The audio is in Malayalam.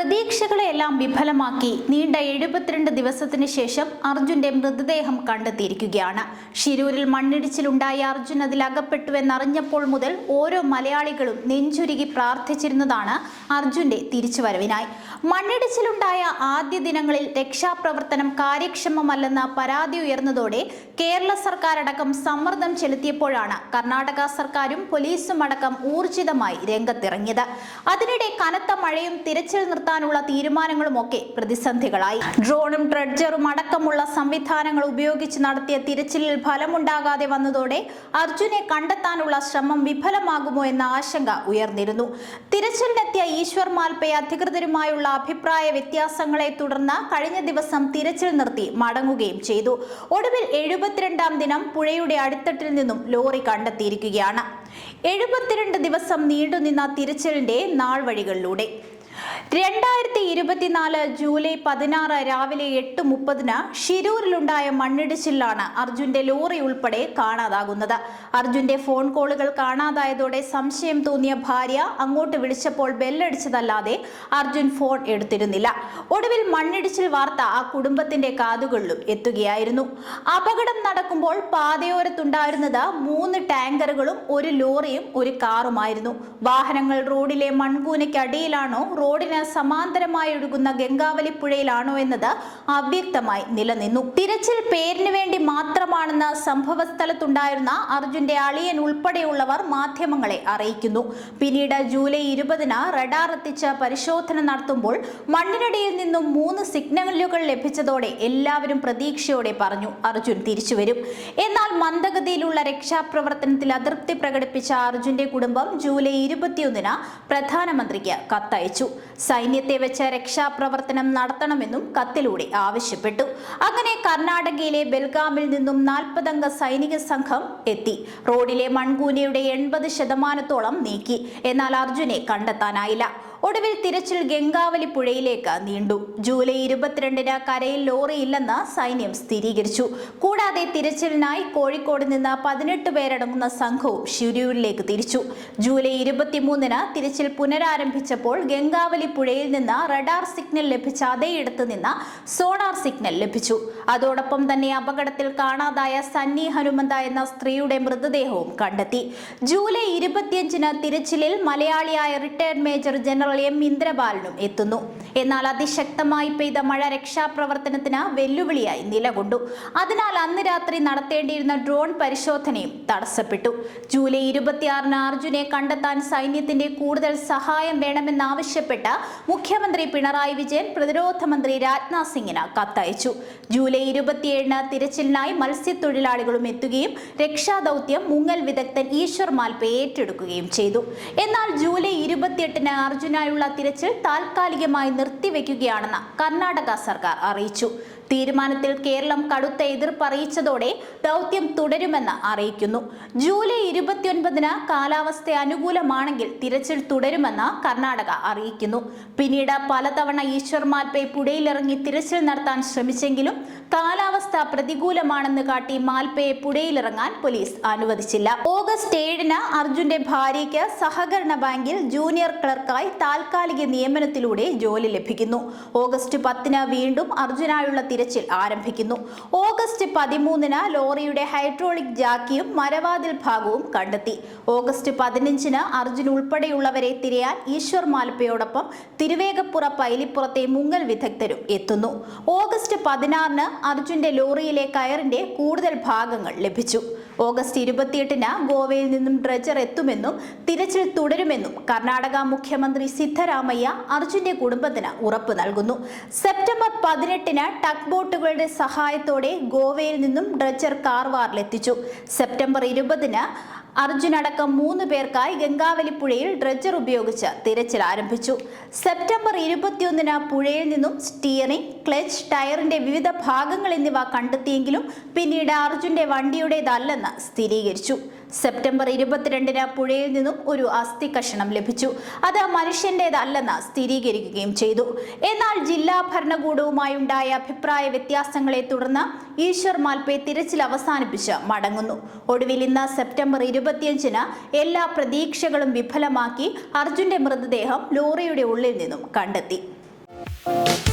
പ്രതീക്ഷകളെല്ലാം വിഫലമാക്കി നീണ്ട 72 ദിവസത്തിന് ശേഷം അർജുന്റെ മൃതദേഹം കണ്ടെത്തിയിരിക്കുകയാണ്. ഷിരൂരിൽ മണ്ണിടിച്ചിലുണ്ടായ അർജുൻ അതിൽ അകപ്പെട്ടുവെന്നറിഞ്ഞപ്പോൾ മുതൽ ഓരോ മലയാളികളും നെഞ്ചുരുകി പ്രാർത്ഥിച്ചിരുന്നതാണ് അർജുന്റെ തിരിച്ചുവരവിനായി. മണ്ണിടിച്ചിലുണ്ടായ ആദ്യ ദിനങ്ങളിൽ രക്ഷാപ്രവർത്തനം കാര്യക്ഷമമല്ലെന്ന പരാതി ഉയർന്നതോടെ കേരള സർക്കാരടക്കം സമ്മർദ്ദം ചെലുത്തിയപ്പോഴാണ് കർണാടക സർക്കാരും പോലീസും അടക്കം ഊർജിതമായി രംഗത്തിറങ്ങിയത്. അതിനിടെ കനത്ത മഴയും തിരച്ചിൽ നിർത്താനുള്ള തീരുമാനങ്ങളുമൊക്കെ പ്രതിസന്ധികളായി. ഡ്രോണും ഡ്രഡ്ജറും അടക്കമുള്ള സംവിധാനങ്ങൾ ഉപയോഗിച്ച് നടത്തിയ തിരച്ചിലിൽ ഫലമുണ്ടാകാതെ വന്നതോടെ അർജുനെ കണ്ടെത്താനുള്ള ശ്രമം വിഫലമാകുമോ എന്ന ആശങ്ക ഉയർന്നിരുന്നു. തിരച്ചിലിനെത്തിയ ഈശ്വർ മാൽപേ അധികൃതരുമായുള്ള അഭിപ്രായ വ്യത്യാസങ്ങളെ തുടർന്ന് കഴിഞ്ഞ ദിവസം തിരച്ചിൽ നിർത്തി മടങ്ങുകയും ചെയ്തു. ഒടുവിൽ 72-ാം ദിനം പുഴയുടെ അടിത്തട്ടിൽ നിന്നും ലോറി കണ്ടെത്തിയിരിക്കുകയാണ്. 72 ദിവസം നീണ്ടുനിന്ന തിരച്ചിലിന്റെ നാൾവഴികളിലൂടെ 2024 ജൂലൈ 16 രാവിലെ 8:30 ഷിരൂരിലുണ്ടായ മണ്ണിടിച്ചിലാണ് അർജുന്റെ ലോറി ഉൾപ്പെടെ കാണാതാകുന്നത്. അർജുന്റെ ഫോൺ കോളുകൾ കാണാതായതോടെ സംശയം തോന്നിയ ഭാര്യ അങ്ങോട്ട് വിളിച്ചപ്പോൾ ബെല്ലടിച്ചതല്ലാതെ അർജുൻ ഫോൺ എടുത്തിരുന്നില്ല. ഒടുവിൽ മണ്ണിടിച്ചിൽ വാർത്ത ആ കുടുംബത്തിന്റെ കാതുകളിലും എത്തുകയായിരുന്നു. അപകടം നടക്കുമ്പോൾ പാതയോരത്തുണ്ടായിരുന്നത് 3 ടാങ്കറുകളും 1 ലോറിയും 1 കാറുമായിരുന്നു. വാഹനങ്ങൾ റോഡിലെ മൺകൂനയ്ക്കടിയിലാണോ റോഡിന് സമാന്തരമായി ഒഴുകുന്ന ഗംഗാവലി പുഴയിലാണോ എന്നത് അവ്യക്തമായി നിലനിന്നു. തിരച്ചിൽ പേരിന് വേണ്ടി മാത്രമാണെന്ന് സംഭവ സ്ഥലത്തുണ്ടായിരുന്ന അർജുന്റെ അളിയൻ ഉൾപ്പെടെയുള്ളവർ മാധ്യമങ്ങളെ അറിയിക്കുന്നു. പിന്നീട് ജൂലൈ 20 റഡാർ എത്തിച്ച് പരിശോധന നടത്തുമ്പോൾ മണ്ണിനടിയിൽ നിന്നും 3 സിഗ്നലുകൾ ലഭിച്ചതോടെ എല്ലാവരും പ്രതീക്ഷയോടെ പറഞ്ഞു അർജുൻ തിരിച്ചുവരും. എന്നാൽ മന്ദഗതിയിലുള്ള രക്ഷാപ്രവർത്തനത്തിൽ അതൃപ്തി പ്രകടിപ്പിച്ച അർജുന്റെ കുടുംബം ജൂലൈ 21 പ്രധാനമന്ത്രിക്ക് കത്തയച്ചു. സൈന്യത്തെ വെച്ച് രക്ഷാപ്രവർത്തനം നടത്തണമെന്നും കത്തിലൂടെ ആവശ്യപ്പെട്ടു. അങ്ങനെ കർണാടകയിലെ ബെൽഗാമിൽ നിന്നും 40 അംഗ സൈനിക സംഘം എത്തി. റോഡിലെ മൺകൂനയുടെ 80% നീക്കി. എന്നാൽ അർജുനെ കണ്ടെത്താനായില്ല. ഒടുവിൽ തിരച്ചിൽ ഗംഗാവലി പുഴയിലേക്ക് നീണ്ടു. ജൂലൈ 22 കരയിൽ ലോറി ഇല്ലെന്ന് സൈന്യം സ്ഥിരീകരിച്ചു. കൂടാതെ തിരച്ചിലിനായി കോഴിക്കോട് നിന്ന് 18 പേരടങ്ങുന്ന സംഘവും ഷിരൂരിലേക്ക് തിരിച്ചു. ജൂലൈ 23 തിരച്ചിൽ പുനരാരംഭിച്ചപ്പോൾ ഗംഗാവലി പുഴയിൽ നിന്ന് റഡാർ സിഗ്നൽ ലഭിച്ച അതേയിടത്ത് നിന്ന് സോണാർ സിഗ്നൽ ലഭിച്ചു. അതോടൊപ്പം തന്നെ അപകടത്തിൽ കാണാതായ സന്നി ഹനുമന്ത എന്ന സ്ത്രീയുടെ മൃതദേഹവും കണ്ടെത്തി. ജൂലൈ 25 തിരച്ചിലിൽ മലയാളിയായ റിട്ടയർഡ് മേജർ ജനറൽ എം ഇന്ദ്രബാലനും എത്തുന്നു. എന്നാൽ അതിശക്തമായി പെയ്ത മഴ രക്ഷാപ്രവർത്തനത്തിന് വെല്ലുവിളിയായി നിലകൊണ്ടു. അതിനാൽ അന്ന് രാത്രി നടത്തേണ്ടിയിരുന്ന ഡ്രോൺ പരിശോധനയും തടസ്സപ്പെട്ടു. ജൂലൈ 26 അർജുനെ കണ്ടെത്താൻ സൈന്യത്തിന്റെ കൂടുതൽ സഹായം വേണമെന്നാവശ്യപ്പെട്ട് മുഖ്യമന്ത്രി പിണറായി വിജയൻ പ്രതിരോധ മന്ത്രി രാജ്നാഥ് സിംഗിന് കത്തയച്ചു. ജൂലൈ 27 തിരച്ചിലിനായി മത്സ്യത്തൊഴിലാളികളും എത്തുകയും രക്ഷാദൌത്യം മുങ്ങൽ വിദഗ്ധൻ ഈശ്വർ മാൽപേ ഏറ്റെടുക്കുകയും ചെയ്തു. എന്നാൽ ജൂലൈ 28 അർജുനായുള്ള തിരച്ചിൽ താൽക്കാലികമായി നിർത്തിവെക്കുകയാണെന്ന് കർണാടക സർക്കാർ അറിയിച്ചു. തീരുമാനത്തിൽ കേരളം കടുത്ത എതിർപ്പ് അറിയിച്ചതോടെ ദൗത്യം തുടരുമെന്ന് അറിയിക്കുന്നു. ജൂലൈ 29 കാലാവസ്ഥ അനുകൂലമാണെങ്കിൽ തിരച്ചിൽ തുടരുമെന്ന് കർണാടക അറിയിക്കുന്നു. പിന്നീട് പലതവണ ഈശ്വർ മാൽപേ പുഴയിലിറങ്ങി തിരച്ചിൽ നടത്താൻ ശ്രമിച്ചെങ്കിലും കാലാവസ്ഥ പ്രതികൂലമാണെന്ന് കാട്ടി മാൽപേയെ പുഴയിലിറങ്ങാൻ പോലീസ് അനുവദിച്ചില്ല. ഓഗസ്റ്റ് 7 അർജുന്റെ ഭാര്യയ്ക്ക് സഹകരണ ബാങ്കിൽ ജൂനിയർ ക്ലർക്കായി താൽക്കാലിക നിയമനത്തിലൂടെ ജോലി ലഭിക്കുന്നു. ഓഗസ്റ്റ് 10 വീണ്ടും അർജുനായുള്ള തിരച്ചിൽ ആരംഭിക്കുന്നു. ഓഗസ്റ്റ് 13 ലോറിയുടെ ഹൈഡ്രോളിക് ജാക്കിയും മരവാതിൽ ഭാഗവും കണ്ടെത്തി. ഓഗസ്റ്റ് 15 അർജുൻ ഉൾപ്പെടെയുള്ളവരെ തിരയാൻ ഈശ്വർ മാൽപേയോടൊപ്പം തിരുവേഗപ്പുറ പൈലിപ്പുറത്തെ മുങ്ങൽ വിദഗ്ധരും എത്തുന്നു. ഓഗസ്റ്റ് 16 അർജുന്റെ ലോറിയിലെ കയറിന്റെ കൂടുതൽ ഭാഗങ്ങൾ ലഭിച്ചു. ഓഗസ്റ്റ് 28 ഗോവയിൽ നിന്നും ഡ്രഡ്ജർ എത്തുമെന്നും തിരച്ചിൽ തുടരുമെന്നും കർണാടക മുഖ്യമന്ത്രി സിദ്ധരാമയ്യ അർജുന്റെ കുടുംബത്തിന് ഉറപ്പ് നൽകുന്നു. സെപ്റ്റംബർ 18 ടഗ് ബോട്ടുകളുടെ സഹായത്തോടെ ഗോവയിൽ നിന്നും ഡ്രഡ്ജർ കാർവാറിലെത്തിച്ചു. സെപ്റ്റംബർ 20 അർജുൻ അടക്കം 3 പേർക്കായി ഗംഗാവലി പുഴയിൽ ഡ്രഡ്ജർ ഉപയോഗിച്ച് തിരച്ചിൽ ആരംഭിച്ചു. സെപ്റ്റംബർ 21 പുഴയിൽ നിന്നും സ്റ്റിയറിംഗ്, ക്ലച്ച്, ടയറിന്റെ വിവിധ ഭാഗങ്ങൾ എന്നിവ കണ്ടെത്തിയെങ്കിലും പിന്നീട് അർജുന്റെ വണ്ടിയുടേതല്ലെന്ന് സ്ഥിരീകരിച്ചു. സെപ്റ്റംബർ 22 പുഴയിൽ നിന്നും ഒരു അസ്ഥി കഷണം ലഭിച്ചു. അത് മനുഷ്യന്റേതല്ലെന്ന് സ്ഥിരീകരിക്കുകയും ചെയ്തു. എന്നാൽ ജില്ലാ ഭരണകൂടവുമായി ഉണ്ടായ അഭിപ്രായ വ്യത്യാസങ്ങളെ തുടർന്ന് ഈശ്വർ മാൽപേ തിരച്ചിൽ അവസാനിപ്പിച്ച് മടങ്ങുന്നു. ഒടുവിൽ ഇന്ന് സെപ്റ്റംബർ 25 എല്ലാ പ്രതീക്ഷകളും വിഫലമാക്കി അർജുന്റെ മൃതദേഹം ലോറിയുടെ ഉള്ളിൽ നിന്നും കണ്ടെത്തി. കാണാം.